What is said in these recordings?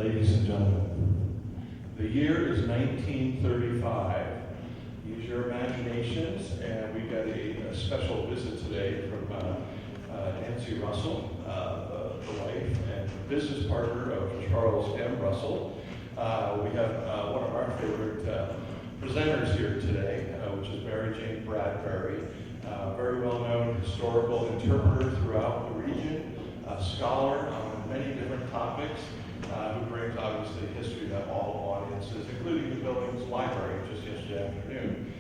Ladies and gentlemen, the year is 1935. Use your imaginations, and we've got a special visit today from Nancy Russell, the wife and business partner of Charles M. Russell. We have one of our favorite presenters here today, which is Jane Bradbury, very well-known historical interpreter throughout the region, a scholar on many different topics, who brings obviously history to all audiences, including the building's library just yesterday afternoon.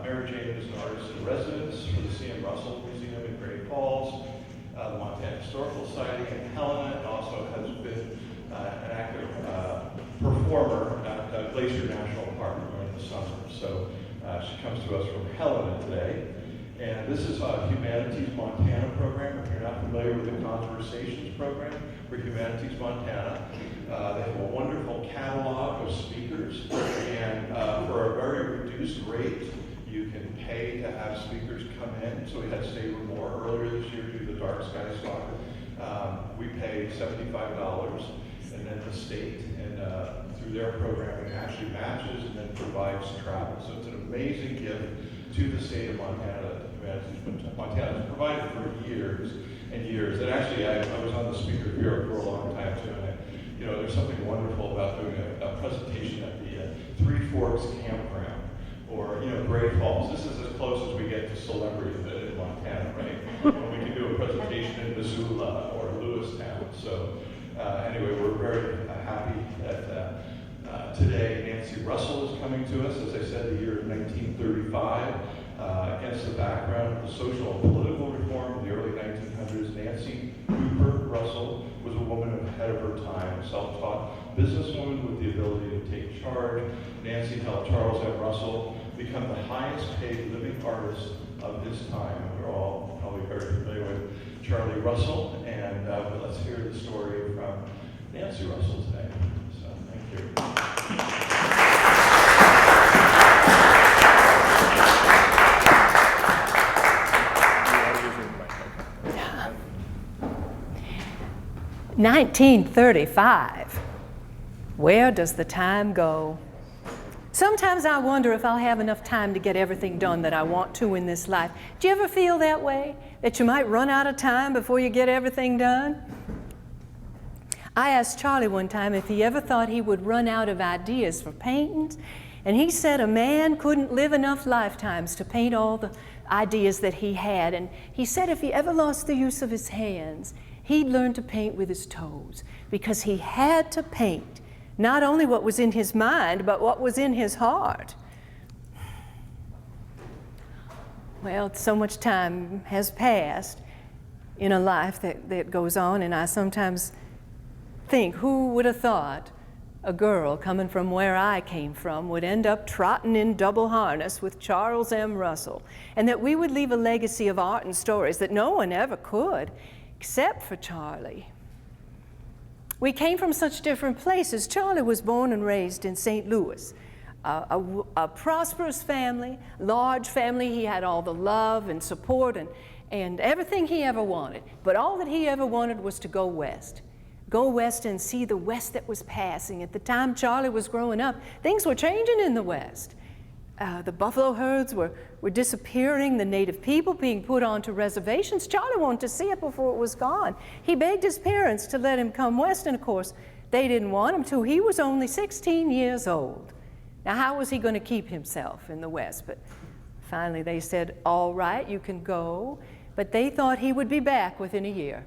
Mary Jane is an artist in residence for the C.M. Russell Museum in Great Falls, the Montana Historical Society in Helena, and also has been an active performer at Glacier National Park during the summer. So she comes to us from Helena today. And this is a Humanities Montana program. If you're not familiar with the Conversations program for Humanities Montana, they have a wonderful catalog of speakers, and for a very reduced rate, you can pay to have speakers come in. So we had Stay More earlier this year due to the Dark Sky Soccer. We pay $75, and then the state, and through their programming, actually matches and then provides travel. So it's an amazing gift to the state of Montana. Montana has provided for years and years. And actually, I was on the speaker bureau for a long time too. And there's something wonderful about doing a presentation at the Three Forks Campground, or Great Falls. This is as close as we get to celebrity in Montana, right? When we can do a presentation in Missoula or Lewistown. So anyway, we're very happy that today Nancy Russell is coming to us. As I said, the year of 1935. Against the background of the social and political reform of the early 1900s, Nancy Cooper Russell was a woman ahead of her time, a self-taught businesswoman with the ability to take charge. Nancy helped Charles M. Russell become the highest paid living artist of his time. We're all probably very familiar with Charlie Russell, and let's hear the story from Nancy Russell today. So thank you. 1935. Where does the time go? Sometimes I wonder if I'll have enough time to get everything done that I want to in this life. Do you ever feel that way? That you might run out of time before you get everything done? I asked Charlie one time if he ever thought he would run out of ideas for paintings, and he said a man couldn't live enough lifetimes to paint all the ideas that he had. And he said if he ever lost the use of his hands, he'd learn to paint with his toes, because he had to paint not only what was in his mind, but what was in his heart. Well, so much time has passed in a life that goes on, and I sometimes think, who would have thought a girl coming from where I came from would end up trotting in double harness with Charles M. Russell, and that we would leave a legacy of art and stories that no one ever could, except for Charlie. We came from such different places. Charlie was born and raised in St. Louis, a prosperous family, large family. He had all the love and support and everything he ever wanted. But all that he ever wanted was to go west and see the West that was passing. At the time Charlie was growing up, things were changing in the West. The buffalo herds were disappearing, the native people being put onto reservations. Charlie wanted to see it before it was gone. He begged his parents to let him come west, and of course, they didn't want him to. He was only 16 years old. Now, how was he going to keep himself in the West? But finally, they said, all right, you can go. But they thought he would be back within a year.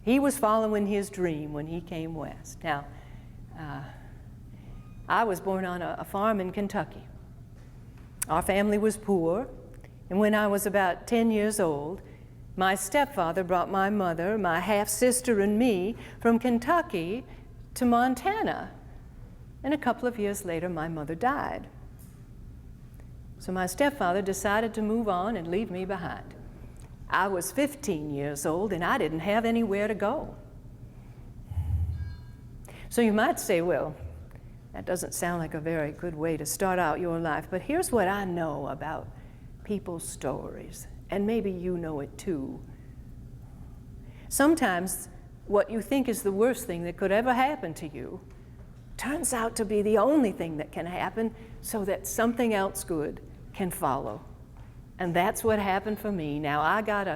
He was following his dream when he came west. Now, I was born on a farm in Kentucky. Our family was poor, and when I was about 10 years old, my stepfather brought my mother, my half-sister, and me from Kentucky to Montana. And a couple of years later, my mother died. So my stepfather decided to move on and leave me behind. I was 15 years old, and I didn't have anywhere to go. So you might say, well, that doesn't sound like a very good way to start out your life, but here's what I know about people's stories, and maybe you know it too. Sometimes what you think is the worst thing that could ever happen to you turns out to be the only thing that can happen so that something else good can follow. And that's what happened for me. Now, I got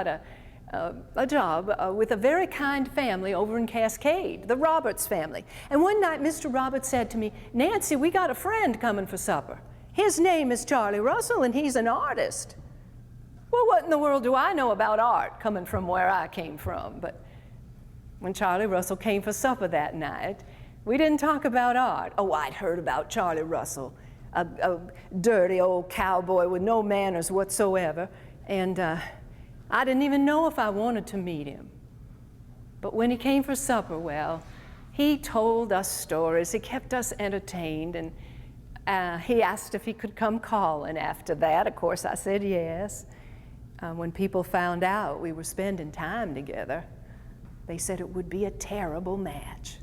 a job with a very kind family over in Cascade, the Roberts family. And one night, Mr. Roberts said to me, "Nancy, we got a friend coming for supper. His name is Charlie Russell, and he's an artist." Well, what in the world do I know about art coming from where I came from? But when Charlie Russell came for supper that night, we didn't talk about art. Oh, I'd heard about Charlie Russell, a dirty old cowboy with no manners whatsoever, and I didn't even know if I wanted to meet him. But when he came for supper, well, he told us stories. He kept us entertained, and he asked if he could come calling after that. Of course, I said yes. When people found out we were spending time together, they said it would be a terrible match.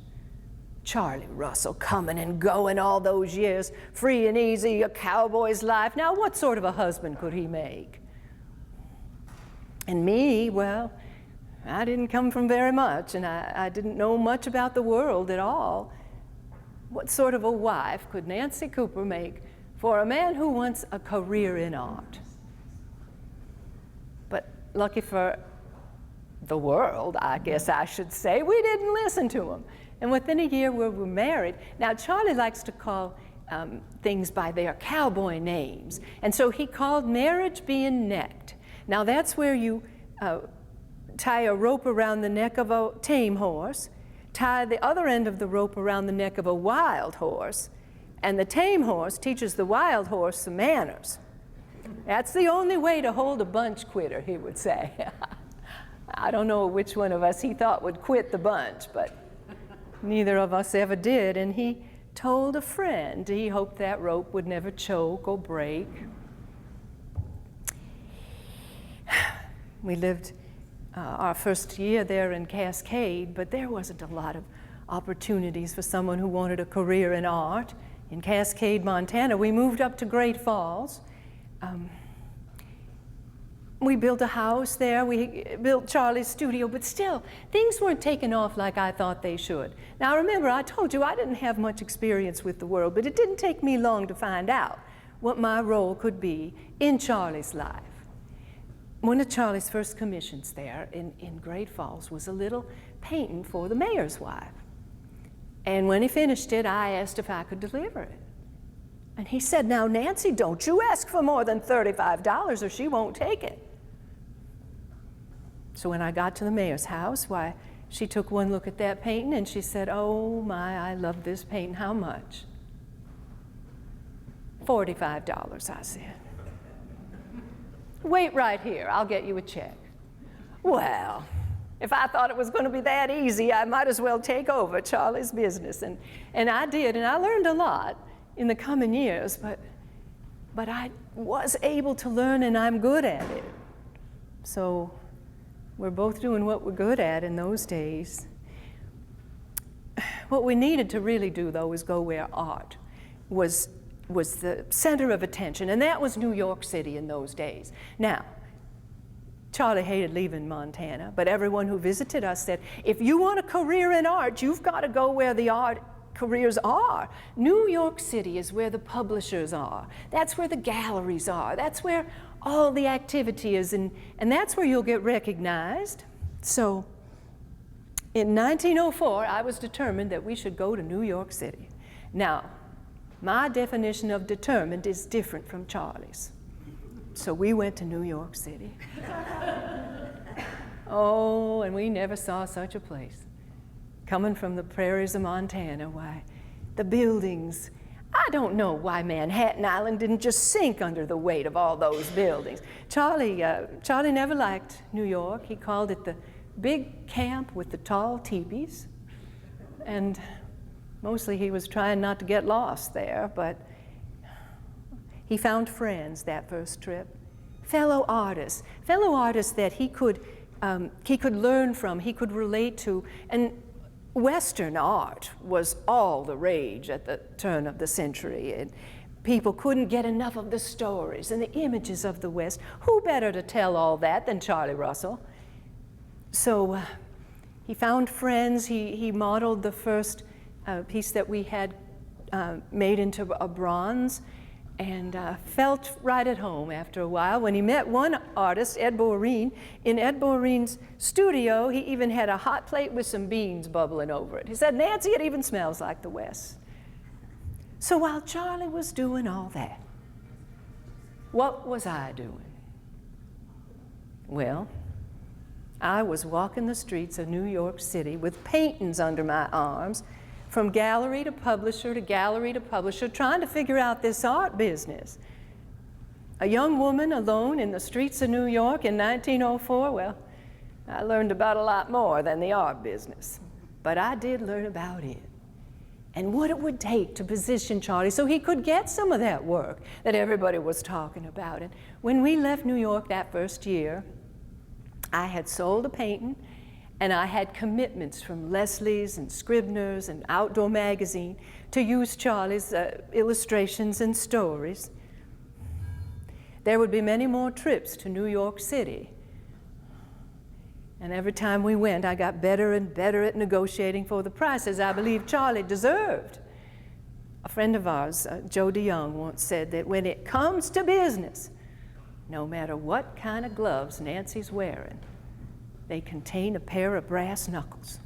Charlie Russell coming and going all those years, free and easy, a cowboy's life. Now, what sort of a husband could he make? And me, well, I didn't come from very much, and I didn't know much about the world at all. What sort of a wife could Nancy Cooper make for a man who wants a career in art? But lucky for the world, I guess I should say, we didn't listen to him. And within a year we were married. Now, Charlie likes to call things by their cowboy names. And so he called marriage being necked. Now, that's where you tie a rope around the neck of a tame horse, tie the other end of the rope around the neck of a wild horse, and the tame horse teaches the wild horse some manners. That's the only way to hold a bunch quitter, he would say. I don't know which one of us he thought would quit the bunch, but neither of us ever did. And he told a friend he hoped that rope would never choke or break. We lived our first year there in Cascade, but there wasn't a lot of opportunities for someone who wanted a career in art. In Cascade, Montana, we moved up to Great Falls. We built a house there, we built Charlie's studio, but still, things weren't taking off like I thought they should. Now remember, I told you I didn't have much experience with the world, but it didn't take me long to find out what my role could be in Charlie's life. One of Charlie's first commissions there in Great Falls was a little painting for the mayor's wife. And when he finished it, I asked if I could deliver it. And he said, "Now, Nancy, don't you ask for more than $35 or she won't take it." So when I got to the mayor's house, why, she took one look at that painting and she said, "Oh my, I love this painting. How much?" $45, I said. "Wait right here, I'll get you a check." Well, if I thought it was going to be that easy, I might as well take over Charlie's business. And I did, and I learned a lot in the coming years, but I was able to learn, and I'm good at it. So we're both doing what we're good at in those days. What we needed to really do, though, was go where art was the center of attention, and that was New York City in those days. Now, Charlie hated leaving Montana, but everyone who visited us said, if you want a career in art, you've got to go where the art careers are. New York City is where the publishers are. That's where the galleries are. That's where all the activity is, and that's where you'll get recognized. So in 1904, I was determined that we should go to New York City. Now, my definition of determined is different from Charlie's. So we went to New York City. Oh, and we never saw such a place. Coming from the prairies of Montana, why, the buildings, I don't know why Manhattan Island didn't just sink under the weight of all those buildings. Charlie never liked New York. He called it the big camp with the tall teepees. And mostly he was trying not to get lost there, but he found friends that first trip, fellow artists that he could learn from, he could relate to. And Western art was all the rage at the turn of the century, and people couldn't get enough of the stories and the images of the West. Who better to tell all that than Charlie Russell? So he found friends. He modeled the first piece that we had made into a bronze, and felt right at home after a while. When he met one artist, Ed Boreen, in Ed Boreen's studio, he even had a hot plate with some beans bubbling over it. He said, "Nancy, it even smells like the West." So while Charlie was doing all that, what was I doing? Well, I was walking the streets of New York City with paintings under my arms, from gallery to publisher to gallery to publisher, trying to figure out this art business. A young woman alone in the streets of New York in 1904, well, I learned about a lot more than the art business, but I did learn about it and what it would take to position Charlie so he could get some of that work that everybody was talking about. And when we left New York that first year, I had sold a painting, and I had commitments from Leslie's and Scribner's and Outdoor Magazine to use Charlie's illustrations and stories. There would be many more trips to New York City. And every time we went, I got better and better at negotiating for the prices I believed Charlie deserved. A friend of ours, Joe DeYoung, once said that when it comes to business, no matter what kind of gloves Nancy's wearing, they contain a pair of brass knuckles.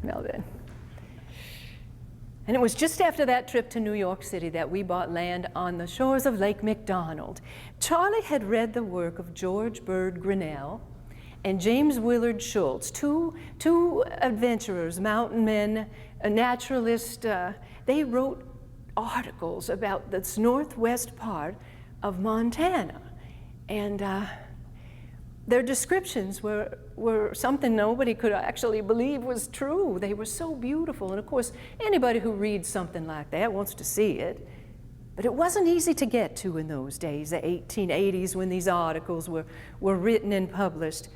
Well then. And it was just after that trip to New York City that we bought land on the shores of Lake McDonald. Charlie had read the work of George Bird Grinnell and James Willard Schultz, two adventurers, mountain men, a naturalist. They wrote articles about this northwest part of Montana. And their descriptions were something nobody could actually believe was true. They were so beautiful. And of course, anybody who reads something like that wants to see it. But it wasn't easy to get to in those days, the 1880s, when these articles were written and published.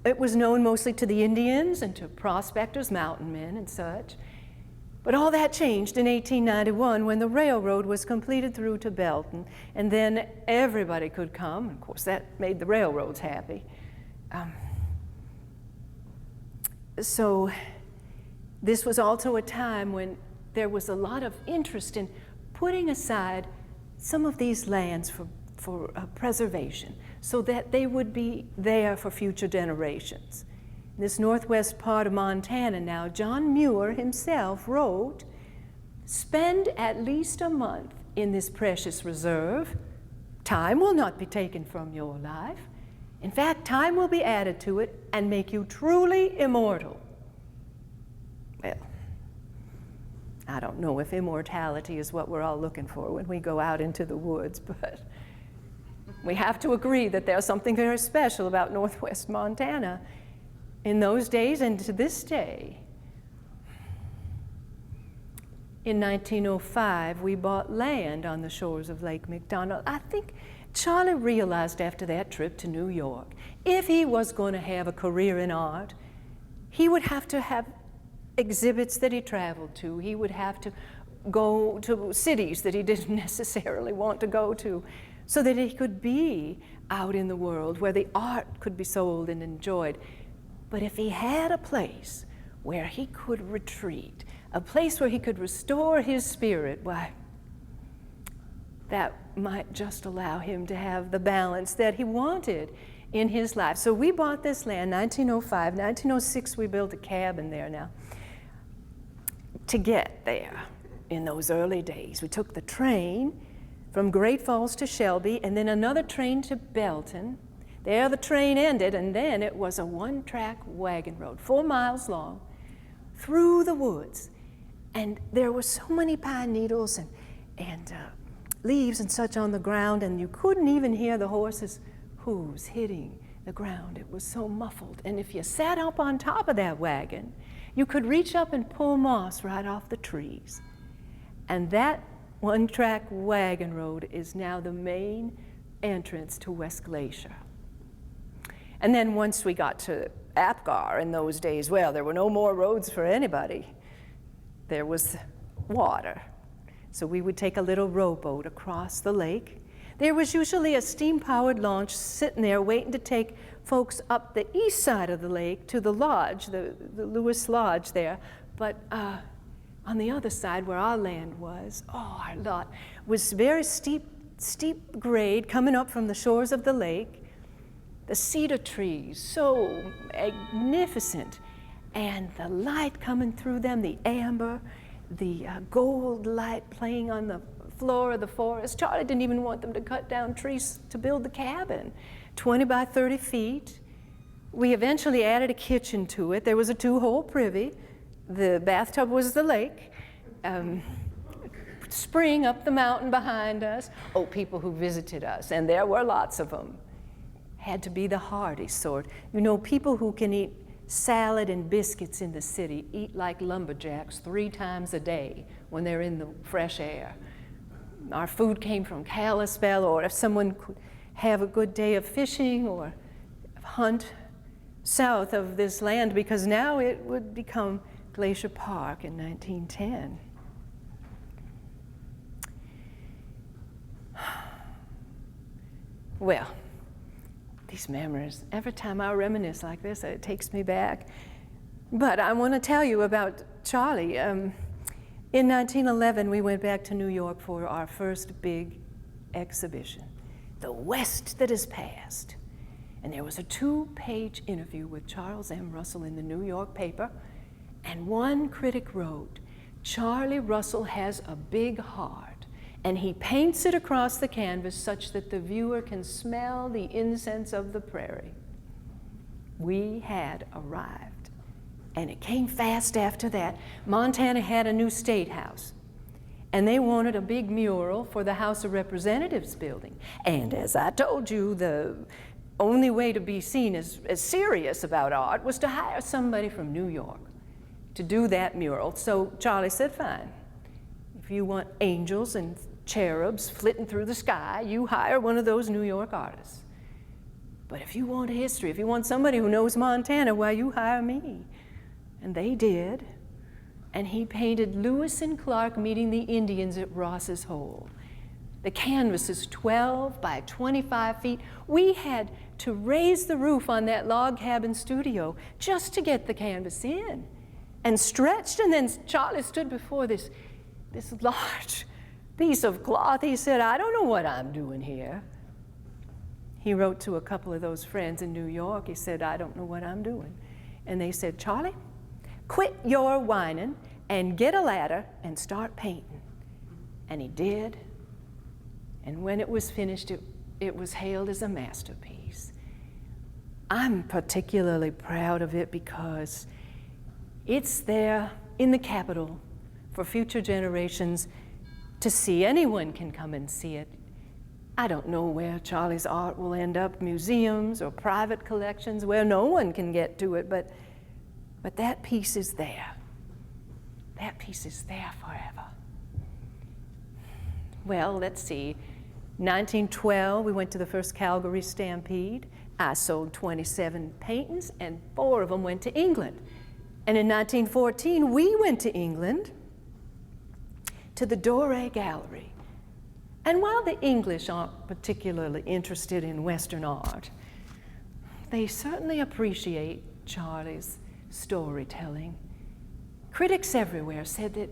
It was known mostly to the Indians and to prospectors, mountain men and such. But all that changed in 1891 when the railroad was completed through to Belton, and then everybody could come. Of course, that made the railroads happy. So this was also a time when there was a lot of interest in putting aside some of these lands for preservation so that they would be there for future generations. This northwest part of Montana now, John Muir himself wrote, "Spend at least a month in this precious reserve. Time will not be taken from your life. In fact, time will be added to it and make you truly immortal." Well, I don't know if immortality is what we're all looking for when we go out into the woods, but we have to agree that there's something very special about northwest Montana in those days and to this day. In 1905, we bought land on the shores of Lake McDonald. I think Charlie realized after that trip to New York, if he was going to have a career in art, he would have to have exhibits that he traveled to. He would have to go to cities that he didn't necessarily want to go to, so that he could be out in the world where the art could be sold and enjoyed. But if he had a place where he could retreat, a place where he could restore his spirit, why, that might just allow him to have the balance that he wanted in his life. So we bought this land, 1905. 1906, we built a cabin there now. To get there in those early days, we took the train from Great Falls to Shelby, and then another train to Belton. There the train ended, and then it was a one-track wagon road, 4 miles long, through the woods. And there were so many pine needles and leaves and such on the ground, and you couldn't even hear the horses' hooves hitting the ground. It was so muffled. And if you sat up on top of that wagon, you could reach up and pull moss right off the trees. And that one-track wagon road is now the main entrance to West Glacier. And then once we got to Apgar in those days, well, there were no more roads for anybody. There was water. So we would take a little rowboat across the lake. There was usually a steam-powered launch sitting there waiting to take folks up the east side of the lake to the lodge, the Lewis Lodge there. But on the other side where our land was, our lot was very steep grade coming up from the shores of the lake. The cedar trees, so magnificent, and the light coming through them, the amber, the gold light playing on the floor of the forest. Charlie didn't even want them to cut down trees to build the cabin. 20 by 30 feet. We eventually added a kitchen to it. There was a 2-hole privy. The bathtub was the lake. Spring up the mountain behind us. Oh, people who visited us, and there were lots of them. Had to be the hearty sort. You know, people who can eat salad and biscuits in the city eat like lumberjacks 3 times a day when they're in the fresh air. Our food came from Kalispell, or if someone could have a good day of fishing or hunt south of this land, because now it would become Glacier Park in 1910. Well, these memories, every time I reminisce like this, it takes me back. But I want to tell you about Charlie. In 1911, we went back to New York for our first big exhibition, The West That Is Past. And there was a 2-page interview with Charles M. Russell in the New York paper, and one critic wrote, "Charlie Russell has a big heart, and he paints it across the canvas such that the viewer can smell the incense of the prairie." We had arrived, and it came fast after that. Montana had a new state house, and they wanted a big mural for the House of Representatives building. And as I told you, the only way to be seen as serious about art was to hire somebody from New York to do that mural. So Charlie said, fine. If you want angels and cherubs flitting through the sky, you hire one of those New York artists. But if you want a history, if you want somebody who knows Montana, why, you hire me. And they did. And he painted Lewis and Clark meeting the Indians at Ross's Hole. The canvas is 12 by 25 feet. We had to raise the roof on that log cabin studio just to get the canvas in, and stretched, and then Charlie stood before this large piece of cloth. He said, "I don't know what I'm doing here." He wrote to a couple of those friends in New York. He said, "I don't know what I'm doing." And they said, "Charlie, quit your whining and get a ladder and start painting." And he did. And when it was finished, it was hailed as a masterpiece. I'm particularly proud of it because it's there in the Capitol for future generations to see. Anyone can come and see it. I don't know where Charlie's art will end up, museums or private collections where no one can get to it, but that piece is there. That piece is there forever. Well, let's see. 1912, we went to the first Calgary Stampede. I sold 27 paintings, and 4 of them went to England. And in 1914, we went to England to the Doré Gallery. And while the English aren't particularly interested in Western art, they certainly appreciate Charlie's storytelling. Critics everywhere said that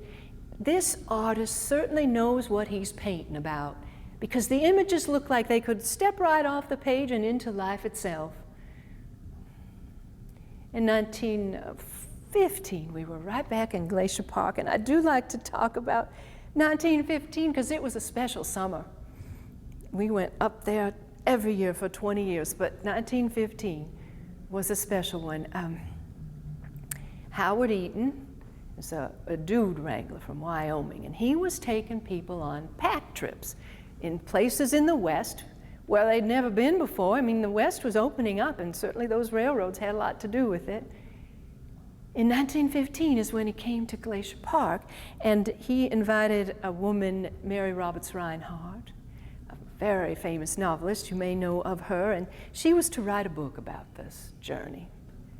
this artist certainly knows what he's painting about, because the images look like they could step right off the page and into life itself. In 1915, we were right back in Glacier Park, and I do like to talk about 1915 because it was a special summer. We went up there every year for 20 years, but 1915 was a special one. Howard Eaton is a dude wrangler from Wyoming, and he was taking people on pack trips in places in the West where they'd never been before. I mean, the West was opening up, and certainly those railroads had a lot to do with it. In 1915 is when he came to Glacier Park, and he invited a woman, Mary Roberts Rinehart, a very famous novelist. You may know of her, and she was to write a book about this journey,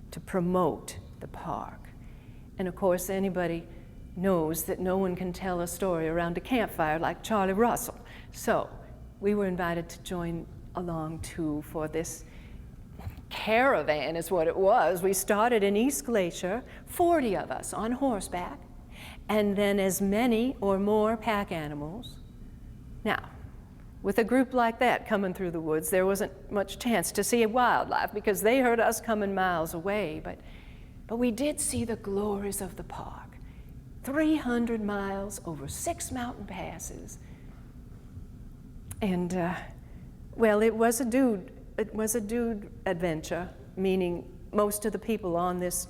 to promote the park. And of course, anybody knows that no one can tell a story around a campfire like Charlie Russell. So we were invited to join along too for this caravan is what it was. We started in East Glacier, 40 of us on horseback, and then as many or more pack animals. Now, with a group like that coming through the woods, there wasn't much chance to see wildlife because they heard us coming miles away, but we did see the glories of the park. 300 miles over 6 mountain passes. And, well, it was a dude adventure, meaning most of the people on this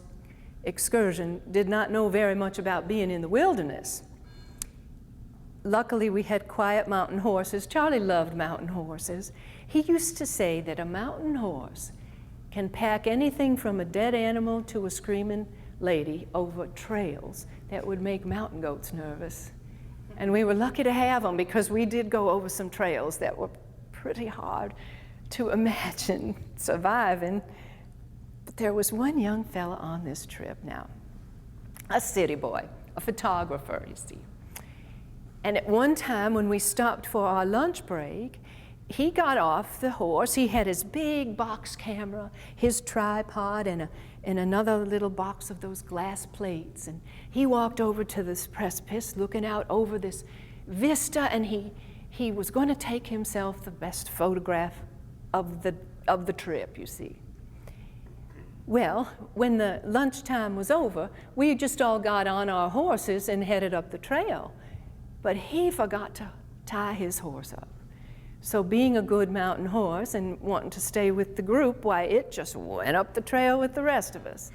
excursion did not know very much about being in the wilderness. Luckily, we had quiet mountain horses. Charlie loved mountain horses. He used to say that a mountain horse can pack anything from a dead animal to a screaming lady over trails that would make mountain goats nervous. And we were lucky to have them because we did go over some trails that were pretty hard to imagine surviving. But there was one young fella on this trip now, a city boy, a photographer, you see. And at one time when we stopped for our lunch break, he got off the horse. He had his big box camera, his tripod, and another little box of those glass plates. And he walked over to this precipice, looking out over this vista, and he was going to take himself the best photograph of the trip, you see. Well, when the lunchtime was over, we just all got on our horses and headed up the trail. But he forgot to tie his horse up. So being a good mountain horse and wanting to stay with the group, why, it just went up the trail with the rest of us.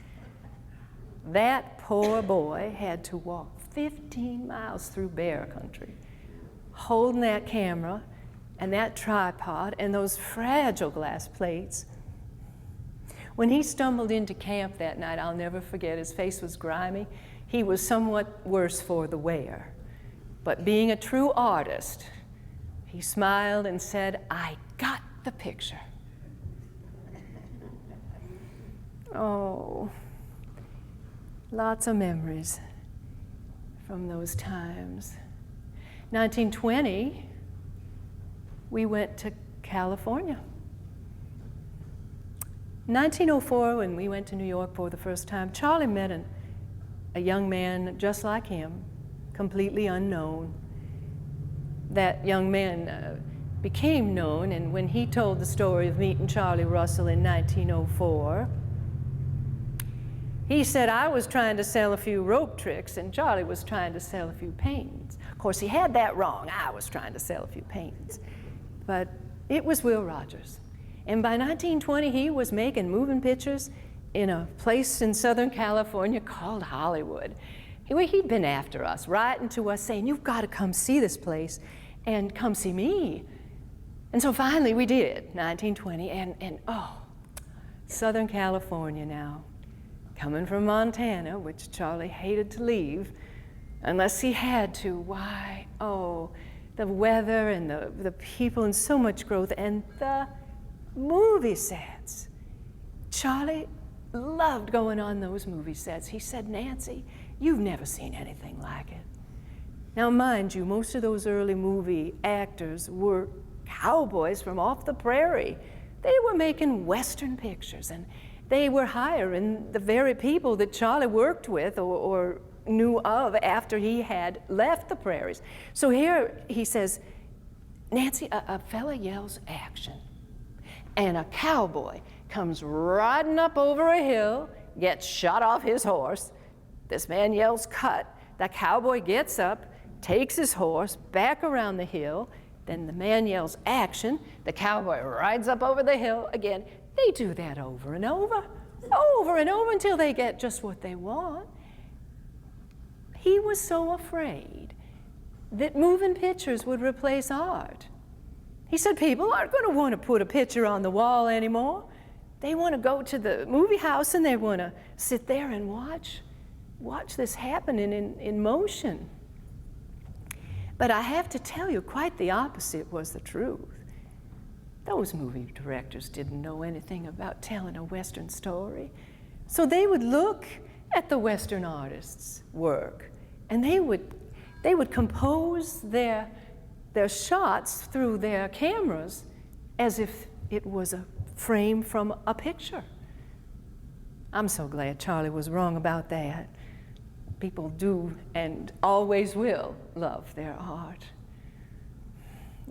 That poor boy had to walk 15 miles through bear country, holding that camera and that tripod and those fragile glass plates. When he stumbled into camp that night, I'll never forget, his face was grimy. He was somewhat worse for the wear. But being a true artist, he smiled and said, "I got the picture." Oh, lots of memories from those times. 1920, we went to California. 1904, when we went to New York for the first time, Charlie met a young man just like him, completely unknown. That young man became known, and when he told the story of meeting Charlie Russell in 1904, he said, "I was trying to sell a few rope tricks and Charlie was trying to sell a few paintings." Of course, he had that wrong. I was trying to sell a few paintings. But it was Will Rogers. And by 1920, he was making moving pictures in a place in Southern California called Hollywood. He'd been after us, writing to us saying, "You've got to come see this place and come see me." And so finally we did, 1920, and oh, Southern California now. Coming from Montana, which Charlie hated to leave, unless he had to. Why, oh, the weather and the people and so much growth and the movie sets. Charlie loved going on those movie sets. He said, "Nancy, you've never seen anything like it." Now, mind you, most of those early movie actors were cowboys from off the prairie. They were making Western pictures, and they were hiring the very people that Charlie worked with or knew of after he had left the prairies. So here he says, "Nancy, a fella yells action, and a cowboy comes riding up over a hill, gets shot off his horse. This man yells cut. The cowboy gets up, takes his horse back around the hill. Then the man yells action. The cowboy rides up over the hill again." They do that over and over until they get just what they want. He was so afraid that moving pictures would replace art. He said people aren't going to want to put a picture on the wall anymore. They want to go to the movie house and they want to sit there and watch this happening in motion. But I have to tell you, quite the opposite was the truth. Those movie directors didn't know anything about telling a Western story. So they would look at the Western artists' work and they would compose their their shots through their cameras as if it was a frame from a picture. I'm so glad Charlie was wrong about that. People do and always will love their art.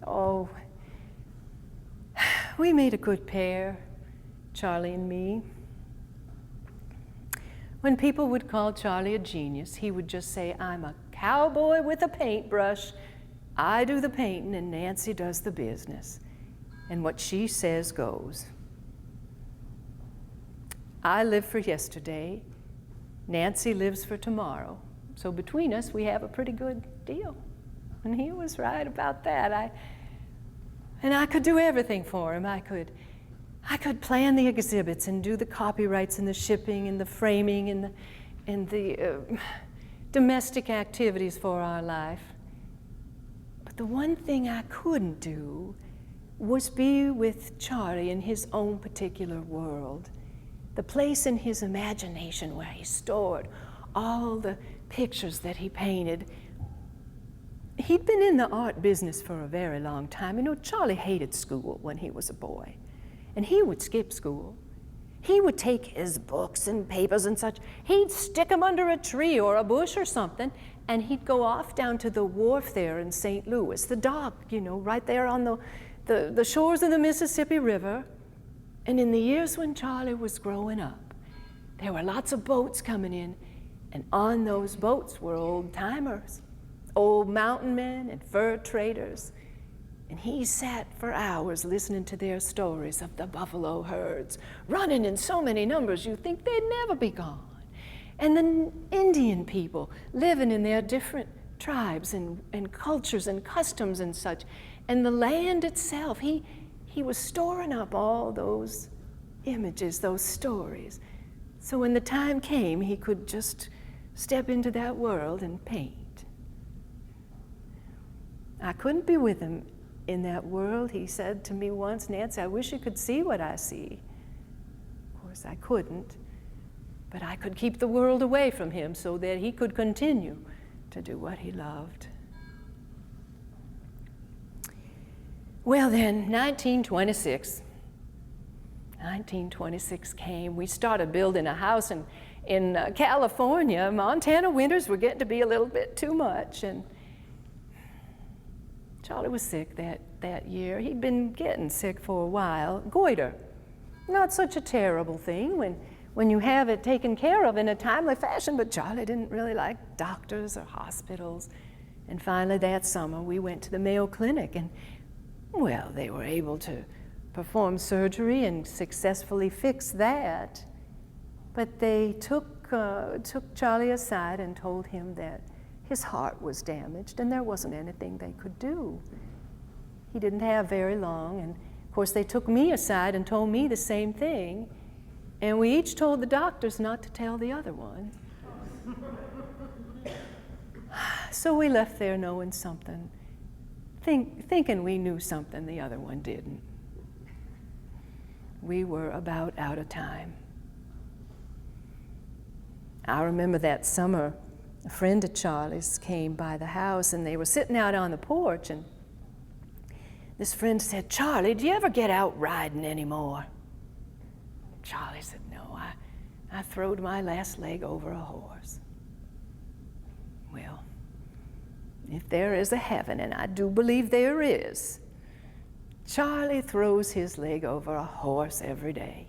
Oh, we made a good pair, Charlie and me. When people would call Charlie a genius, he would just say, "I'm a cowboy with a paintbrush. I do the painting and Nancy does the business. And what she says goes." I live for yesterday. Nancy lives for tomorrow. So between us, we have a pretty good deal. And he was right about that. And I could do everything for him. I could plan the exhibits and do the copyrights and the shipping and the framing and the domestic activities for our life. But the one thing I couldn't do was be with Charlie in his own particular world, the place in his imagination where he stored all the pictures that he painted. He'd been in the art business for a very long time. You know, Charlie hated school when he was a boy, and he would skip school. He would take his books and papers and such, he'd stick them under a tree or a bush or something, and he'd go off down to the wharf there in St. Louis, the dock, you know, right there on the shores of the Mississippi River. And in the years when Charlie was growing up, there were lots of boats coming in, and on those boats were old timers, old mountain men and fur traders. And he sat for hours listening to their stories of the buffalo herds, running in so many numbers you'd think they'd never be gone. And the Indian people living in their different tribes and cultures and customs and such. And the land itself, he was storing up all those images, those stories. So when the time came, he could just step into that world and paint. I couldn't be with him in that world. He said to me once, "Nancy, I wish you could see what I see." Of course, I couldn't, but I could keep the world away from him so that he could continue to do what he loved. Well then, 1926 came. We started building a house in California. Montana winters were getting to be a little bit too much, and Charlie was sick that year. He'd been getting sick for a while. Goiter, not such a terrible thing when you have it taken care of in a timely fashion, but Charlie didn't really like doctors or hospitals. And finally that summer we went to the Mayo Clinic, and well, they were able to perform surgery and successfully fix that. But they took Charlie aside and told him that his heart was damaged and there wasn't anything they could do. He didn't have very long, and of course they took me aside and told me the same thing, and we each told the doctors not to tell the other one. So we left there knowing something, thinking we knew something the other one didn't. We were about out of time. I remember that summer, a friend of Charlie's came by the house, and they were sitting out on the porch, and this friend said, "Charlie, do you ever get out riding anymore?" Charlie said, "No, I throwed my last leg over a horse." Well, if there is a heaven, and I do believe there is, Charlie throws his leg over a horse every day.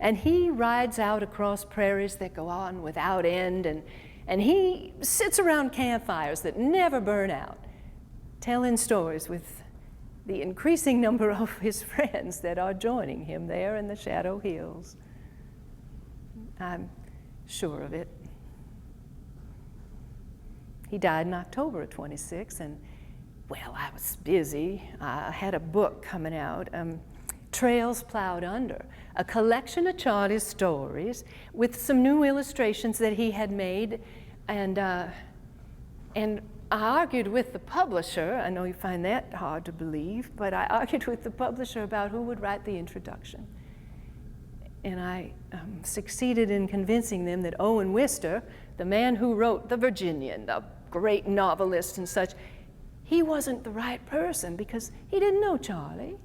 And he rides out across prairies that go on without end, and he sits around campfires that never burn out, telling stories with the increasing number of his friends that are joining him there in the Shadow Hills. I'm sure of it. He died in October of 26, and well, I was busy. I had a book coming out, Trails Plowed Under, a collection of Charlie's stories with some new illustrations that he had made, and I argued with the publisher. I know you find that hard to believe, but I argued with the publisher about who would write the introduction. And I succeeded in convincing them that Owen Wister, the man who wrote The Virginian, the great novelist and such, he wasn't the right person because he didn't know Charlie,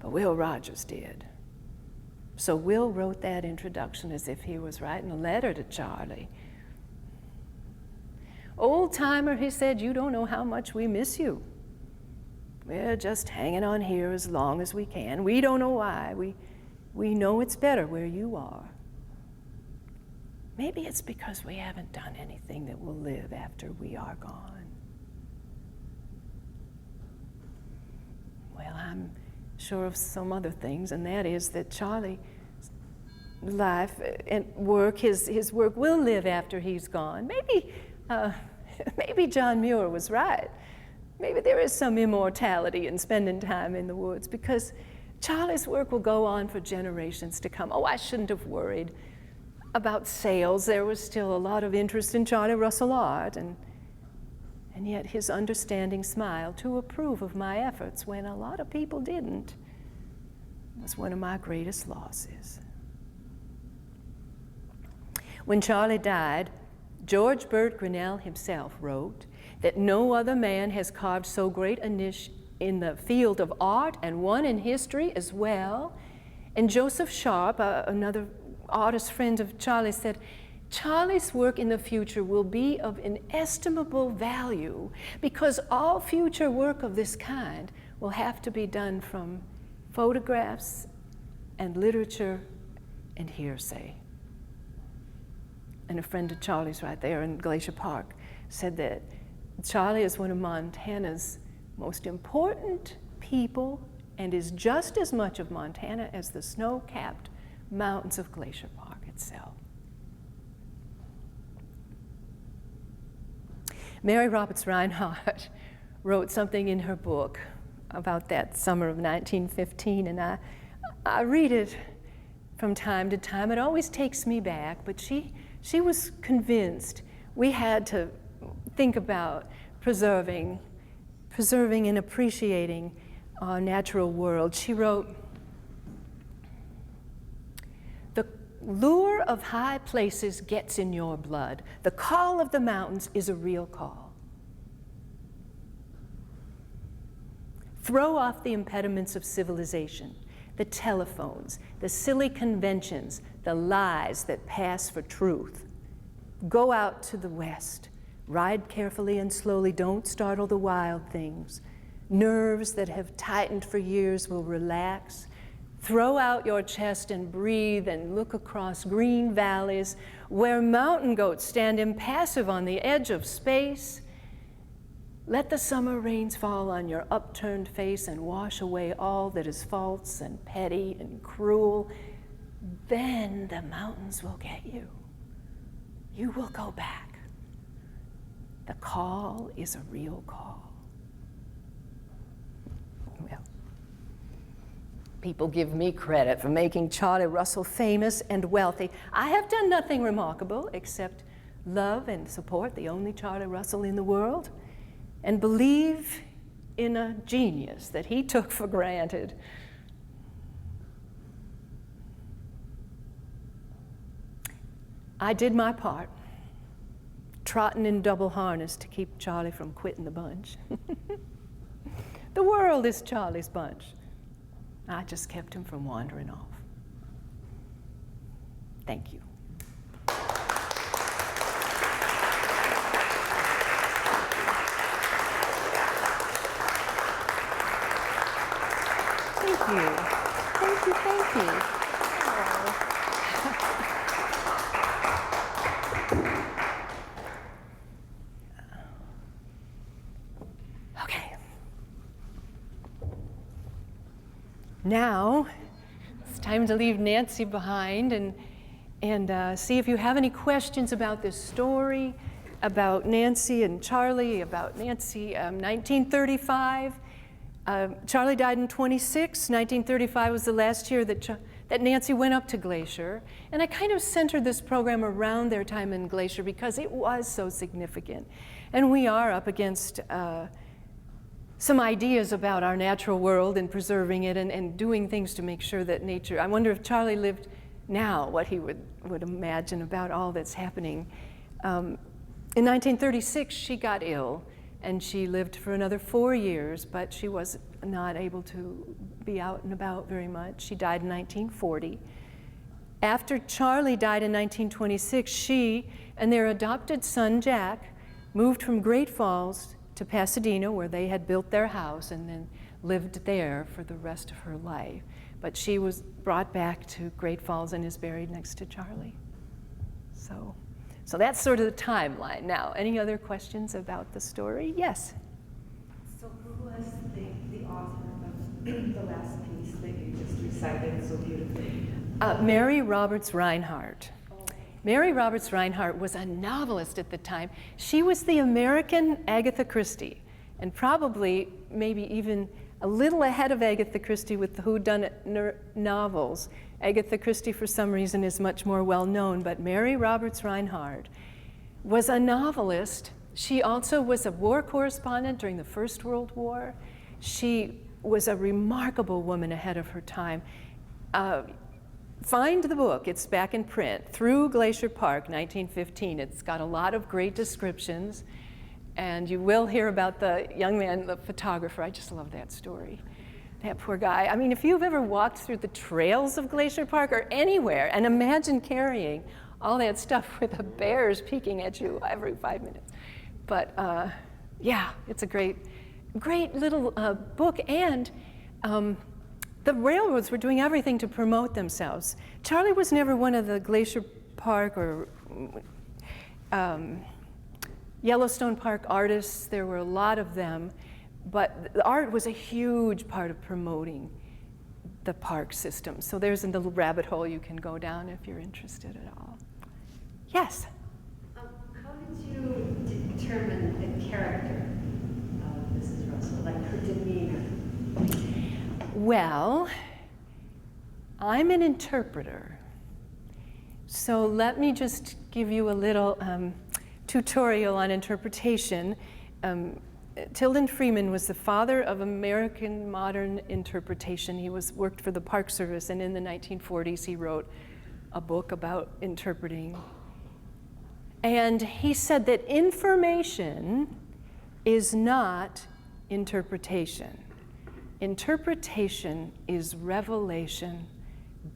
but Will Rogers did. So Will wrote that introduction as if he was writing a letter to Charlie. "Old timer," he said, "you don't know how much we miss you. We're just hanging on here as long as we can. We don't know why. We know it's better where you are. Maybe it's because we haven't done anything that will live after we are gone." Well, I'm sure of some other things, and that is that Charlie's life and work, his work will live after he's gone. Maybe John Muir was right. Maybe there is some immortality in spending time in the woods, because Charlie's work will go on for generations to come. Oh, I shouldn't have worried about sales. There was still a lot of interest in Charlie Russell art, and yet his understanding smile to approve of my efforts when a lot of people didn't was one of my greatest losses. When Charlie died, George Burt Grinnell himself wrote that no other man has carved so great a niche in the field of art and one in history as well. And Joseph Sharp, another artist friend of Charlie, said, "Charlie's work in the future will be of inestimable value because all future work of this kind will have to be done from photographs and literature and hearsay." And a friend of Charlie's right there in Glacier Park said that Charlie is one of Montana's most important people and is just as much of Montana as the snow-capped mountains of Glacier Park itself. Mary Roberts Reinhardt wrote something in her book about that summer of 1915, and I read it from time to time. It always takes me back, but she was convinced we had to think about preserving and appreciating our natural world. She wrote, "The lure of high places gets in your blood. The call of the mountains is a real call. Throw off the impediments of civilization, the telephones, the silly conventions, the lies that pass for truth. Go out to the west. Ride carefully and slowly. Don't startle the wild things. Nerves that have tightened for years will relax. Throw out your chest and breathe and look across green valleys where mountain goats stand impassive on the edge of space. Let the summer rains fall on your upturned face and wash away all that is false and petty and cruel. Then the mountains will get you. You will go back. The call is a real call." Well, people give me credit for making Charlie Russell famous and wealthy. I have done nothing remarkable except love and support the only Charlie Russell in the world and believe in a genius that he took for granted. I did my part, trotting in double harness to keep Charlie from quitting the bunch. The world is Charlie's bunch. I just kept him from wandering off. Thank you. Thank you. Thank you, thank you. Okay. Now, it's time to leave Nancy behind and see if you have any questions about this story, about Nancy and Charlie, about Nancy, 1935. Charlie died in 26. 1935 was the last year that Nancy went up to Glacier. And I kind of centered this program around their time in Glacier because it was so significant. And we are up against some ideas about our natural world and preserving it and doing things to make sure that nature, I wonder if Charlie lived now, what he would imagine about all that's happening. In 1936, she got ill. and she lived for another 4 years, but she was not able to be out and about very much. She died in 1940. After Charlie died in 1926, she and their adopted son, Jack, moved from Great Falls to Pasadena, where they had built their house and then lived there for the rest of her life. But she was brought back to Great Falls and is buried next to Charlie. So that's sort of the timeline. Now, any other questions about the story? Yes? So who was the author of the last piece that you just recited so beautifully? Mary Roberts Rinehart. Mary Roberts Rinehart was a novelist at the time. She was the American Agatha Christie, and probably maybe even a little ahead of Agatha Christie with the whodunit novels. Agatha Christie, for some reason, is much more well known, but Mary Roberts Rinehart was a novelist. She also was a war correspondent during the First World War. She was a remarkable woman ahead of her time. Find the book, it's back in print, Through Glacier Park, 1915. It's got a lot of great descriptions, and you will hear about the young man, the photographer. I just love that story. That poor guy. I mean, if you've ever walked through the trails of Glacier Park or anywhere, and imagine carrying all that stuff with the bears peeking at you every 5 minutes. But yeah, it's a great little book, and the railroads were doing everything to promote themselves. Charlie was never one of the Glacier Park or Yellowstone Park artists. There were a lot of them, but the art was a huge part of promoting the park system. So there's a little rabbit hole you can go down if you're interested at all. Yes? How did you determine the character of Mrs. Russell, like her demeanor? Well, I'm an interpreter. So let me just give you a little tutorial on interpretation. Tilden Freeman was the father of American modern interpretation. He worked for the Park Service, and in the 1940s he wrote a book about interpreting. And he said that information is not interpretation. Interpretation is revelation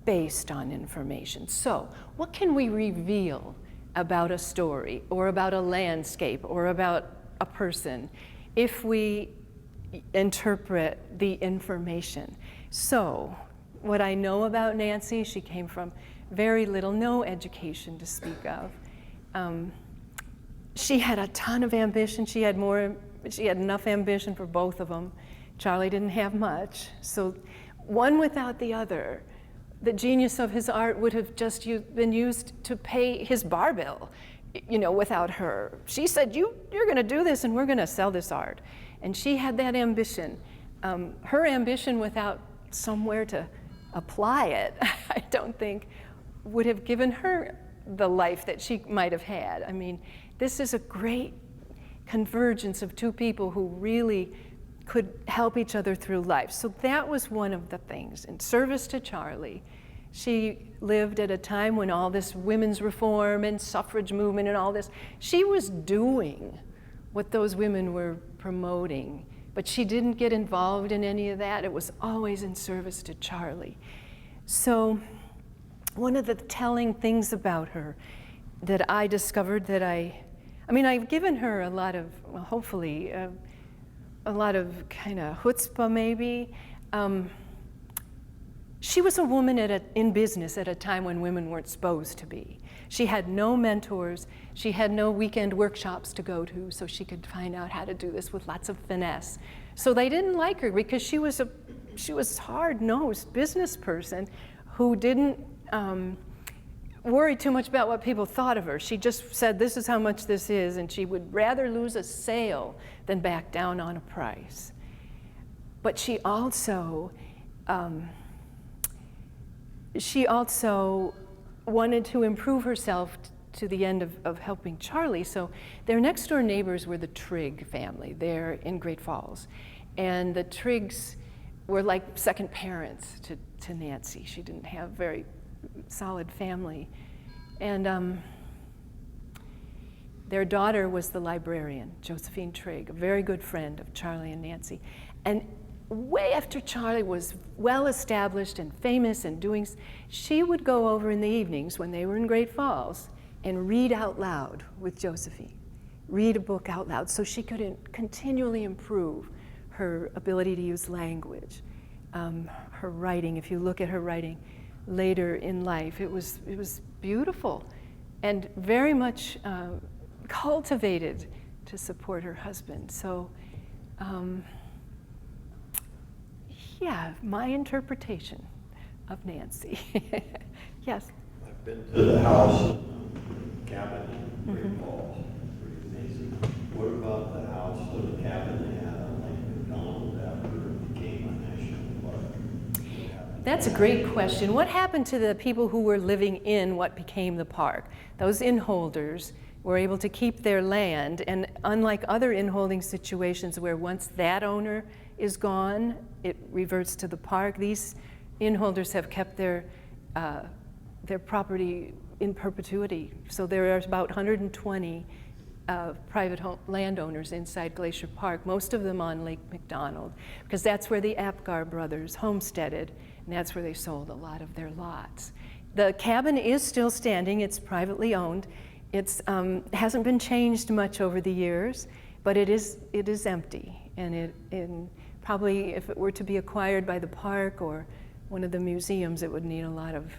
based on information. So, what can we reveal about a story, or about a landscape, or about a person if we interpret the information? So, what I know about Nancy, she came from very little, no education to speak of. She had a ton of ambition. She had enough ambition for both of them. Charlie didn't have much, so one without the other. The genius of his art would have just been used to pay his bar bill, without her. She said, you're going to do this and we're going to sell this art. And she had that ambition. Her ambition without somewhere to apply it, I don't think, would have given her the life that she might have had. I mean, this is a great convergence of two people who really could help each other through life. So that was one of the things. In service to Charlie, she lived at a time when all this women's reform and suffrage movement and all this, she was doing what those women were promoting, but she didn't get involved in any of that. It was always in service to Charlie. So one of the telling things about her that I discovered that I've given her a lot of, well, hopefully, a lot of kind of chutzpah maybe. She was a woman in business at a time when women weren't supposed to be. She had no mentors. She had no weekend workshops to go to, so she could find out how to do this with lots of finesse. So they didn't like her because she was a hard-nosed business person who didn't worry too much about what people thought of her. She just said, this is how much this is, and she would rather lose a sale than back down on a price. But she also wanted to improve herself to the end of helping Charlie. So their next door neighbors were the Trigg family there in Great Falls. And the Triggs were like second parents to Nancy. She didn't have a very solid family. And Their daughter was the librarian, Josephine Trigg, a very good friend of Charlie and Nancy. And way after Charlie was well established and famous and doing, she would go over in the evenings when they were in Great Falls and read out loud with Josephine, read a book out loud so she could continually improve her ability to use language. Her writing, if you look at her writing later in life, it was beautiful and very much cultivated to support her husband. So, yeah, my interpretation of Nancy. Yes? I've been to the house cabin in Great Falls. Pretty amazing. What about the house or the cabin they had on Lake McDonald after it became a national park? That's a great question. What happened to the people who were living in what became the park? Those inholders were able to keep their land, and unlike other inholding situations where once that owner is gone, it reverts to the park, these inholders have kept their property in perpetuity. So there are about 120 private landowners inside Glacier Park, most of them on Lake McDonald, because that's where the Apgar brothers homesteaded, and that's where they sold a lot of their lots. The cabin is still standing. It's privately owned. It's hasn't been changed much over the years, but it is empty, and probably if it were to be acquired by the park or one of the museums, it would need a lot of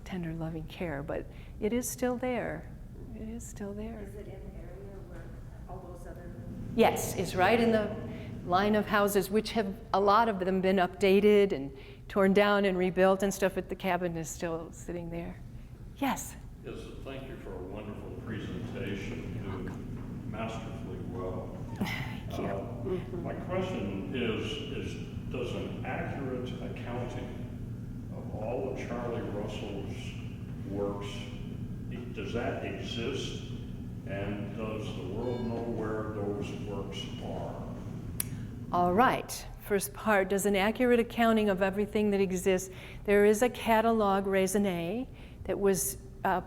tender, loving care. But it is still there. It is still there. Is it in the area where all those other? Yes, it's right in the line of houses, which have a lot of them been updated and torn down and rebuilt and stuff, but the cabin is still sitting there. Yes? Yes, thank you for a wonderful presentation. You did masterfully well. Thank you. My question is does an accurate accounting of all of Charlie Russell's works, does that exist? And does the world know where those works are? All right. First part, does an accurate accounting of everything that exists? There is a catalogue raisonné that was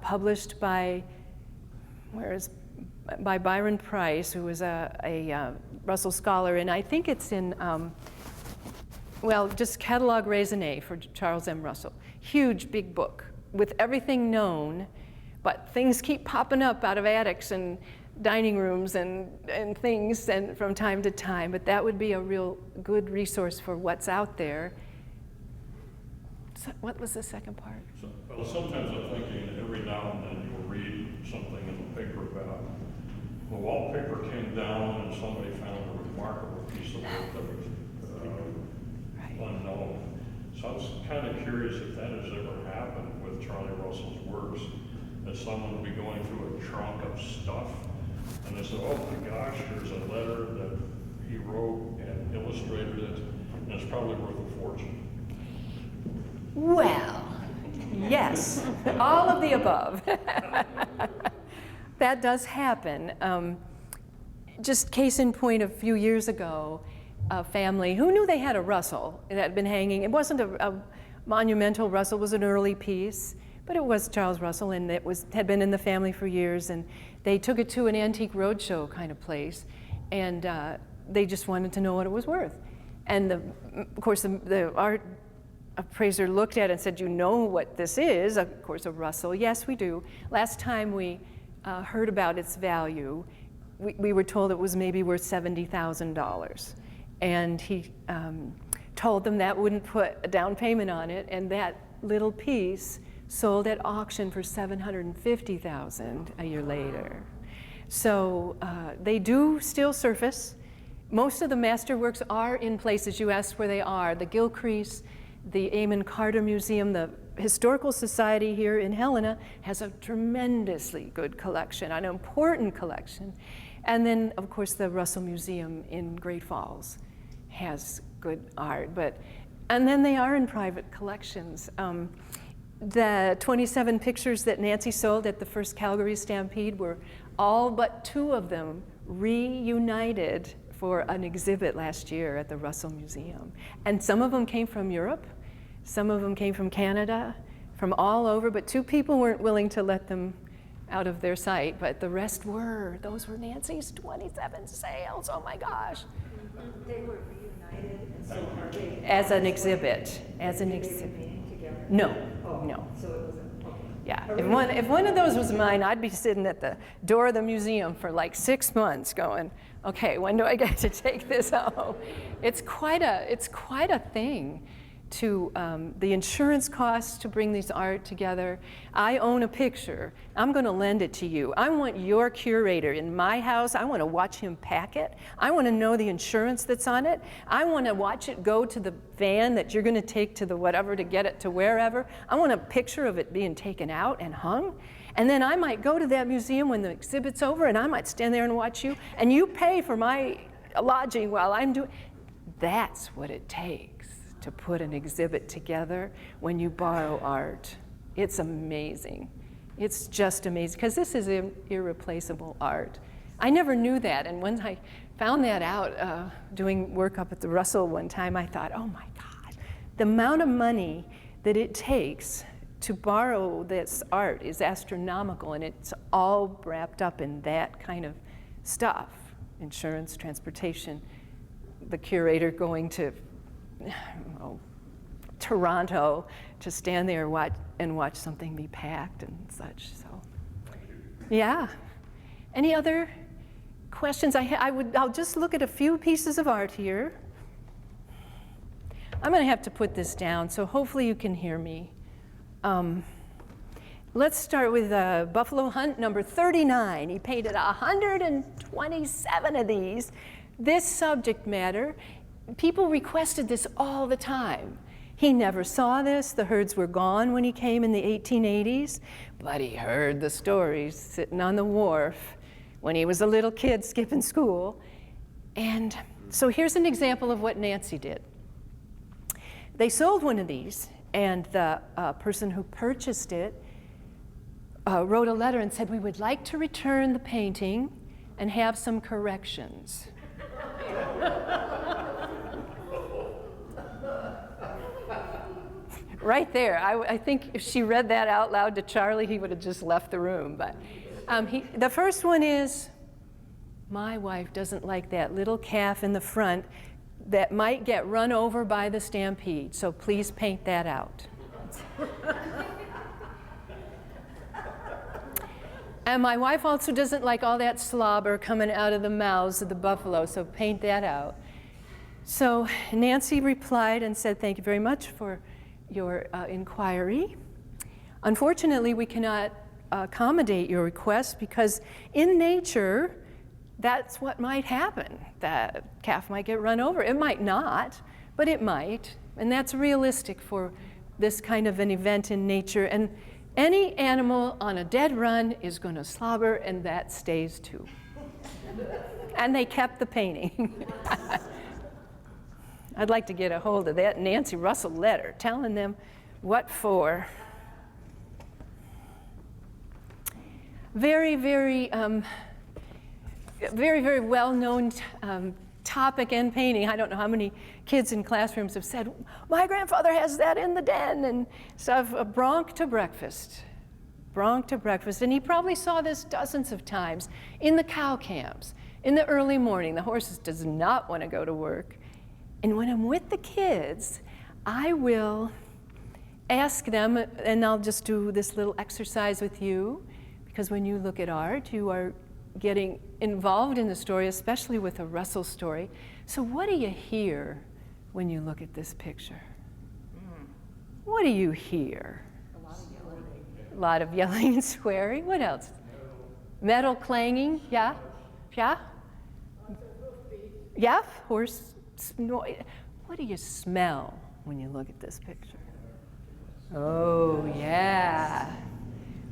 published by Byron Price, who was a Russell scholar, and I think it's in, just Catalogue Raisonné for Charles M. Russell. Huge, big book with everything known, but things keep popping up out of attics and dining rooms and things and from time to time, but that would be a real good resource for what's out there. So, what was the second part? Well, sometimes I'm thinking every now and then you'll read something in the paper about the wallpaper came down and somebody found a remarkable piece of work that was unknown. So I was kind of curious if that has ever happened with Charlie Russell's works, that someone would be going through a trunk of stuff and they said, oh my gosh, there's a letter that he wrote and illustrated it, and it's probably worth a fortune. Well, yes, all of the above. That does happen. Just case in point, a few years ago, a family who knew they had a Russell that had been hanging. It wasn't a monumental Russell, it was an early piece, but it was Charles Russell, and it had been in the family for years, and they took it to an antique roadshow kind of place, and they just wanted to know what it was worth. And of course, the art appraiser looked at it and said, you know what this is? Of course, a Russell. Yes, we do. Last time we heard about its value, we were told it was maybe worth $70,000. And he told them that wouldn't put a down payment on it, and that little piece sold at auction for $750,000 a year later. So they do still surface. Most of the masterworks are in places. You asked where they are. The Gilcrease, the Amon Carter Museum, the Historical Society here in Helena has a tremendously good collection, an important collection. And then, of course, the Russell Museum in Great Falls has good art. And then they are in private collections. The 27 pictures that Nancy sold at the first Calgary Stampede were all but 2 of them reunited for an exhibit last year at the Russell Museum. And some of them came from Europe, some of them came from Canada, from all over, but 2 people weren't willing to let them out of their sight, but the rest those were Nancy's 27 sales. Oh my gosh. They were reunited, and so are they? As an exhibit, Did they remain together? No, Oh, no. so it wasn't, okay. Yeah, A if one of those was mine, I'd be sitting at the door of the museum for like 6 months going, okay, when do I get to take this home? It's quite a thing to the insurance costs to bring these art together. I own a picture. I'm going to lend it to you. I want your curator in my house. I want to watch him pack it. I want to know the insurance that's on it. I want to watch it go to the van that you're going to take to the whatever to get it to wherever. I want a picture of it being taken out and hung. And then I might go to that museum when the exhibit's over, and I might stand there and watch you, and you pay for my lodging while I'm doing. That's what it takes to put an exhibit together when you borrow art. It's amazing. It's just amazing, because this is irreplaceable art. I never knew that, and when I found that out doing work up at the Russell one time, I thought, oh my God, the amount of money that it takes to borrow this art is astronomical, and it's all wrapped up in that kind of stuff. Insurance, transportation, the curator going to Toronto to stand there and watch something be packed and such. So, yeah. Any other questions? I'll just look at a few pieces of art here. I'm going to have to put this down, so hopefully you can hear me. Let's start with Buffalo Hunt number 39. He painted 127 of these. This subject matter, people requested this all the time. He never saw this. The herds were gone when he came in the 1880s, but he heard the stories sitting on the wharf when he was a little kid skipping school. And so here's an example of what Nancy did. They sold one of these, and the person who purchased it wrote a letter and said, we would like to return the painting and have some corrections. Right there. I think if she read that out loud to Charlie, he would have just left the room. But the first one is, my wife doesn't like that little calf in the front that might get run over by the stampede, so please paint that out. And my wife also doesn't like all that slobber coming out of the mouths of the buffalo, so paint that out. So Nancy replied and said, thank you very much for your inquiry. Unfortunately, we cannot accommodate your request because in nature, that's what might happen. That calf might get run over. It might not, but it might. And that's realistic for this kind of an event in nature. And any animal on a dead run is going to slobber, and that stays too. And they kept the painting. I'd like to get a hold of that Nancy Russell letter telling them what for. Very, very, very well-known topic and painting. I don't know how many kids in classrooms have said, my grandfather has that in the den, and stuff, Bronc to breakfast. Bronc to breakfast. And he probably saw this dozens of times in the cow camps, in the early morning. The horses does not want to go to work. And when I'm with the kids, I will ask them, and I'll just do this little exercise with you, because when you look at art, you are getting involved in the story, especially with a Russell story. So what do you hear when you look at this picture? What do you hear? A lot of yelling and swearing. What else? Metal clanging. Yeah? Yeah? Yeah? Horse noise. What do you smell when you look at this picture? Oh, yeah.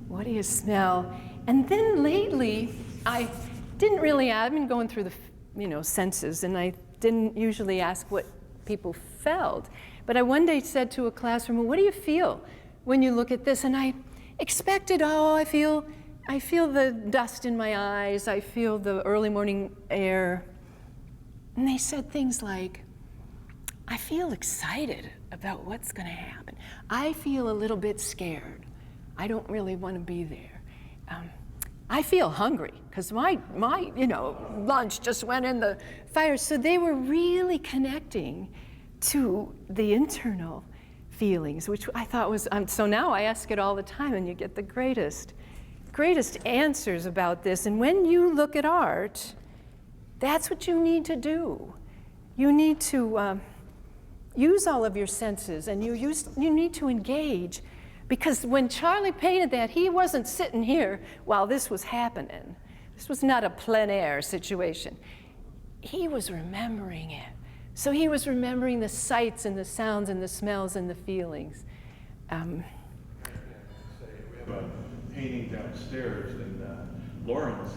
What do you smell? And then lately, I've been going through the senses, and I didn't usually ask what people felt. But I one day said to a classroom, well, what do you feel when you look at this? And I expected, I feel the dust in my eyes, I feel the early morning air. And they said things like, I feel excited about what's going to happen. I feel a little bit scared. I don't really want to be there. I feel hungry because my lunch just went in the fire. So they were really connecting to the internal feelings, which I thought was, so now I ask it all the time, and you get the greatest answers about this. And when you look at art, that's what you need to do. You need to use all of your senses, and you need to engage. Because when Charlie painted that, he wasn't sitting here while this was happening. This was not a plein air situation. He was remembering it. So he was remembering the sights and the sounds and the smells and the feelings. We have a painting downstairs in Lauren's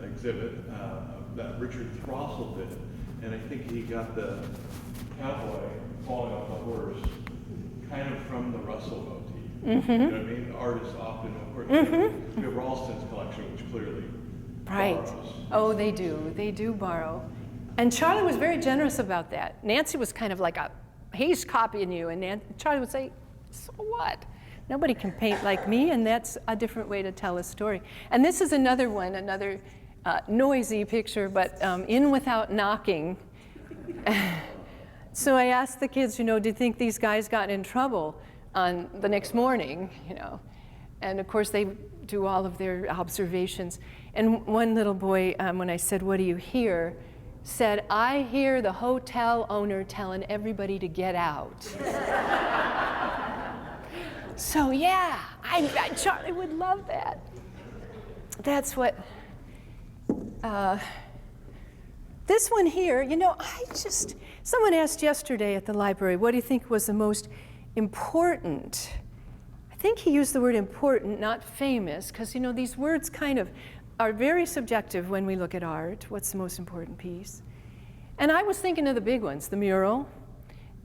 exhibit that Richard Throssell did. And I think he got the cowboy falling off the horse kind of from the Russell motif. Mm-hmm. You know what I mean? Artists often, of course, we have Ralston's collection, which clearly borrows. Oh, they do borrow. And Charlie was very generous about that. Nancy was kind of like he's copying you, and Charlie would say, so what? Nobody can paint like me, and that's a different way to tell a story. And this is another one, another noisy picture, but in without knocking. So I asked the kids, do you think these guys got in trouble on the next morning, And of course they do all of their observations. And one little boy, when I said, what do you hear, said, I hear the hotel owner telling everybody to get out. So yeah, Charlie would love that. That's what, this one here, someone asked yesterday at the library, what do you think was the most important? I think he used the word important, not famous, because these words kind of are very subjective when we look at art. What's the most important piece? And I was thinking of the big ones, the mural,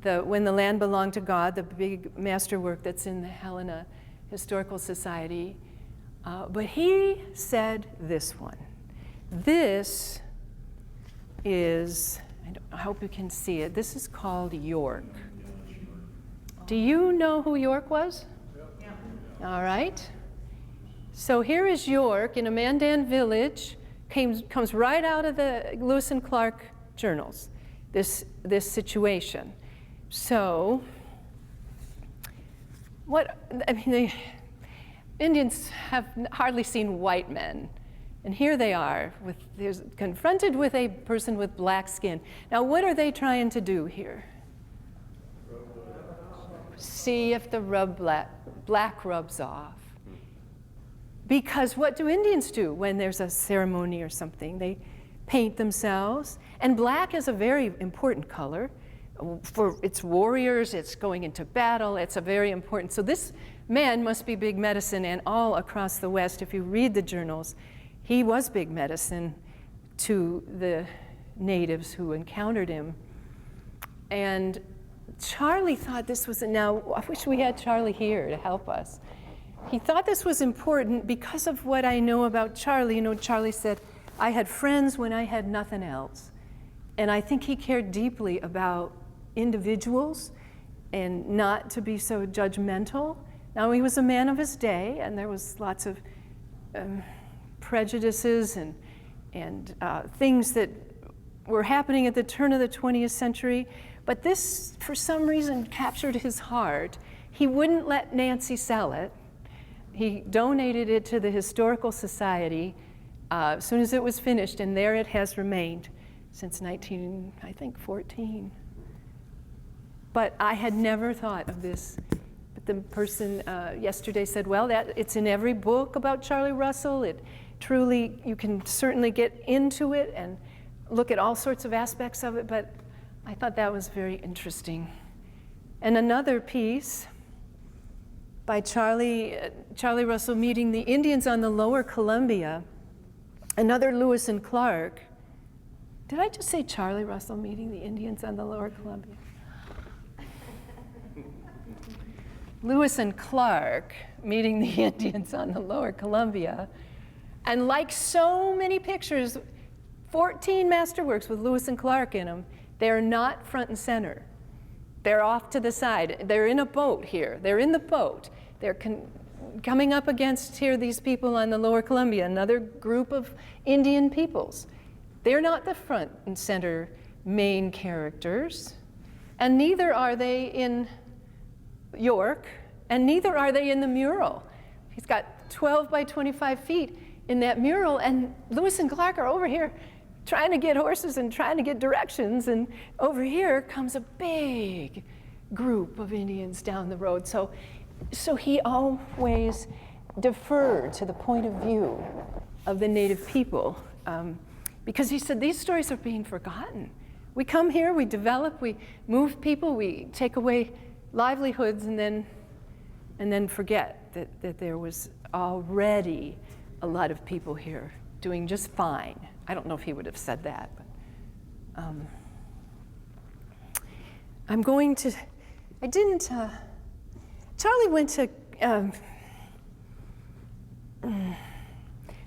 When the Land Belonged to God, the big masterwork that's in the Helena Historical Society. But he said this one. This is, I hope you can see it, this is called York. Do you know who York was? Yeah. All right. So here is York in a Mandan village, comes right out of the Lewis and Clark journals, this situation. So, the Indians have hardly seen white men. And here they are, confronted with a person with black skin. Now, what are they trying to do here? See if the black rubs off. Because what do Indians do when there's a ceremony or something? They paint themselves. And black is a very important color. For its warriors, it's going into battle, it's a very important. So this man must be big medicine, and all across the West, if you read the journals, he was big medicine to the natives who encountered him. And Charlie thought this was, now I wish we had Charlie here to help us. He thought this was important because of what I know about Charlie. Charlie said, I had friends when I had nothing else. And I think he cared deeply about individuals and not to be so judgmental. Now, he was a man of his day, and there was lots of prejudices and things that were happening at the turn of the 20th century. But this, for some reason, captured his heart. He wouldn't let Nancy sell it. He donated it to the Historical Society as soon as it was finished, and there it has remained since 1914. But I had never thought of this. But the person yesterday said, well, it's in every book about Charlie Russell. It truly, you can certainly get into it and look at all sorts of aspects of it, but I thought that was very interesting. And another piece by Charlie Russell meeting the Indians on the Lower Columbia, another Lewis and Clark. Did I just say Charlie Russell meeting the Indians on the Lower Columbia? Lewis and Clark meeting the Indians on the Lower Columbia. And like so many pictures, 14 masterworks with Lewis and Clark in them, they're not front and center. They're off to the side. They're in a boat here. They're in the boat. They're coming up against here these people on the Lower Columbia, another group of Indian peoples. They're not the front and center main characters, and neither are they in York, and neither are they in the mural. He's got 12 by 25 feet in that mural, and Lewis and Clark are over here trying to get horses and trying to get directions, and over here comes a big group of Indians down the road. So he always deferred to the point of view of the native people, because he said these stories are being forgotten. We come here, we develop, we move people, we take away livelihoods, and then forget that there was already a lot of people here doing just fine. I don't know if he would have said that, but I'm going to, I didn't, Charlie went to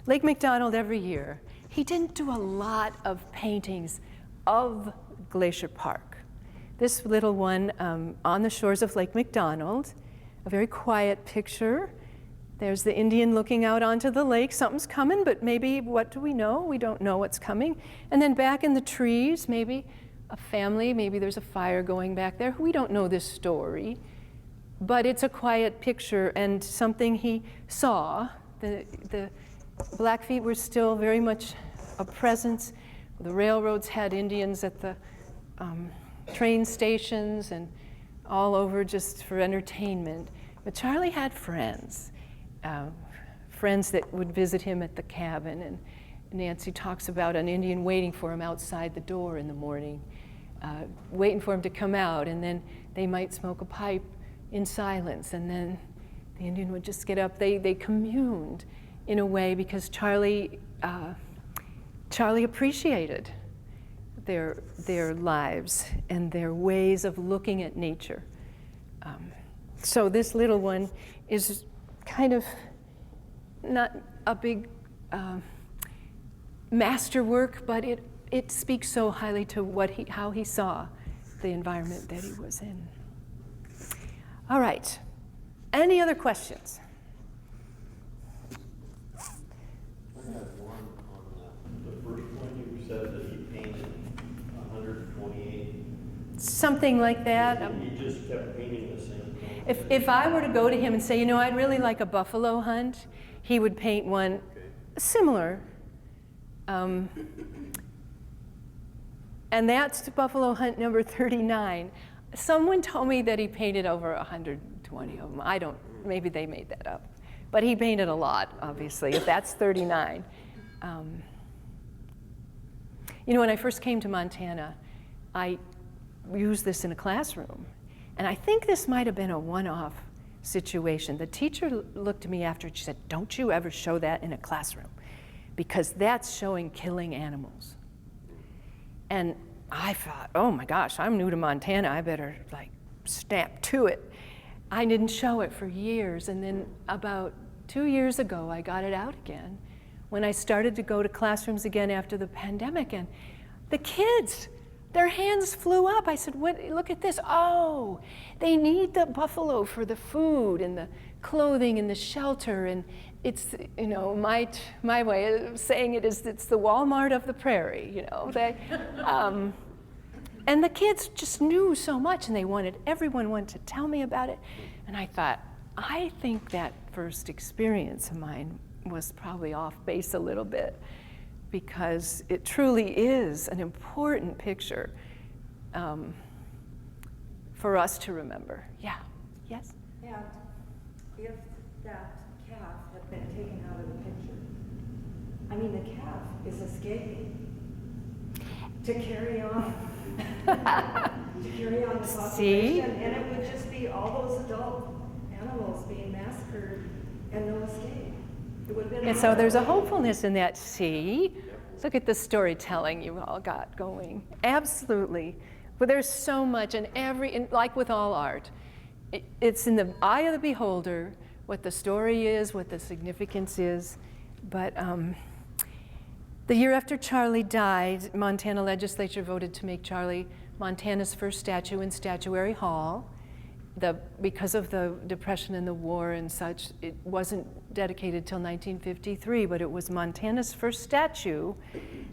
Lake McDonald every year. He didn't do a lot of paintings of Glacier Park. This little one on the shores of Lake McDonald, a very quiet picture. There's the Indian looking out onto the lake. Something's coming, but maybe, what do we know? We don't know what's coming. And then back in the trees, maybe a family, maybe there's a fire going back there. We don't know this story, but it's a quiet picture and something he saw. The Blackfeet were still very much a presence. The railroads had Indians at the train stations and all over just for entertainment. But Charlie had friends. Friends that would visit him at the cabin, and Nancy talks about an Indian waiting for him outside the door in the morning, waiting for him to come out, and then they might smoke a pipe in silence, and then the Indian would just get up. They communed in a way because Charlie appreciated their lives and their ways of looking at nature. So this little one is kind of not a big masterwork, but it speaks so highly to how he saw the environment that he was in. All right. Any other questions? I had one on the first one. You said that he painted 128. Something like that. He just kept painting the same thing. If I were to go to him and say, I'd really like a buffalo hunt, he would paint one similar. And that's the buffalo hunt number 39. Someone told me that he painted over 120 of them. Maybe they made that up. But he painted a lot, obviously, if that's 39. When I first came to Montana, I used this in a classroom. And I think this might have been a one-off situation. The teacher looked at me after and she said, "Don't you ever show that in a classroom, because that's showing killing animals." And I thought, oh my gosh, I'm new to Montana. I better snap to it. I didn't show it for years. And then about 2 years ago, I got it out again when I started to go to classrooms again after the pandemic. And the kids, their hands flew up. I said, look at this. Oh, they need the buffalo for the food and the clothing and the shelter. And it's, my way of saying it is it's the Walmart of the prairie, and the kids just knew so much, and everyone wanted to tell me about it. And I thought, I think that first experience of mine was probably off base a little bit, because it truly is an important picture for us to remember. Yeah, yes? And if that calf had been taken out of the picture, the calf is escaping to carry on. To carry on the population. See? And it would just be all those adult animals being massacred and no escape. It would have been. And so there's a hopefulness in that. See? Look at the storytelling you all got going. Absolutely. But there's so much, and like with all art, it's in the eye of the beholder what the story is, what the significance is. But the year after Charlie died, Montana legislature voted to make Charlie Montana's first statue in Statuary Hall. because of the Depression and the war and such, it wasn't dedicated till 1953, but it was Montana's first statue.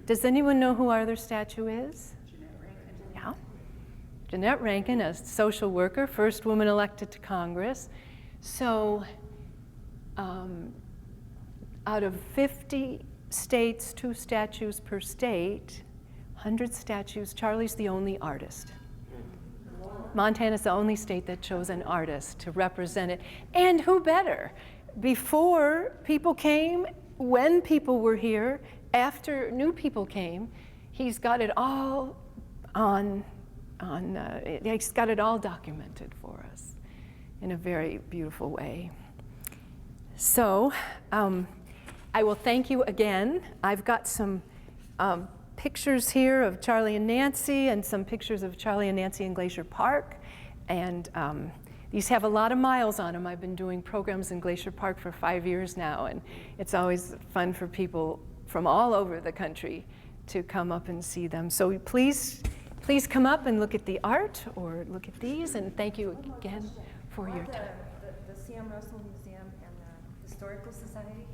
Does anyone know who our other statue is? Jeanette Rankin. Yeah. Jeanette Rankin, a social worker, first woman elected to Congress. So out of 50 states, 2 statues per state, 100 statues, Charlie's the only artist. Montana's the only state that chose an artist to represent it. And who better? Before people came, when people were here, after new people came, he's got it all he's got it all documented for us in a very beautiful way. So I will thank you again. I've got some pictures here of Charlie and Nancy and some pictures of Charlie and Nancy in Glacier Park. And these have a lot of miles on them. I've been doing programs in Glacier Park for 5 years now, and it's always fun for people from all over the country to come up and see them. So please come up and look at the art or look at these, and thank you again for your time. The C.M. Russell Museum and the Historical Society,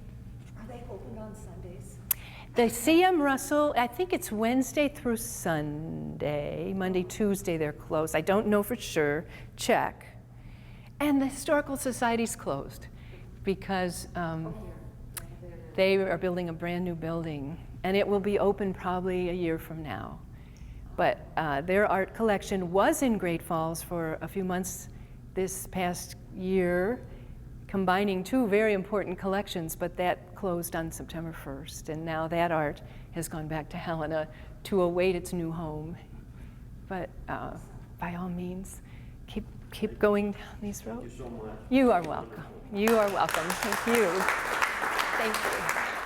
are they open on Sundays? The C.M. Russell, I think it's Wednesday through Sunday. Monday, Tuesday, they're closed. I don't know for sure. Check. And the Historical Society's closed because they are building a brand new building, and it will be open probably a year from now. But their art collection was in Great Falls for a few months this past year, combining 2 very important collections, but that closed on September 1st. And now that art has gone back to Helena to await its new home. But by all means, keep going down these roads. Thank you so much. You are welcome. You are welcome. Thank you. Thank you.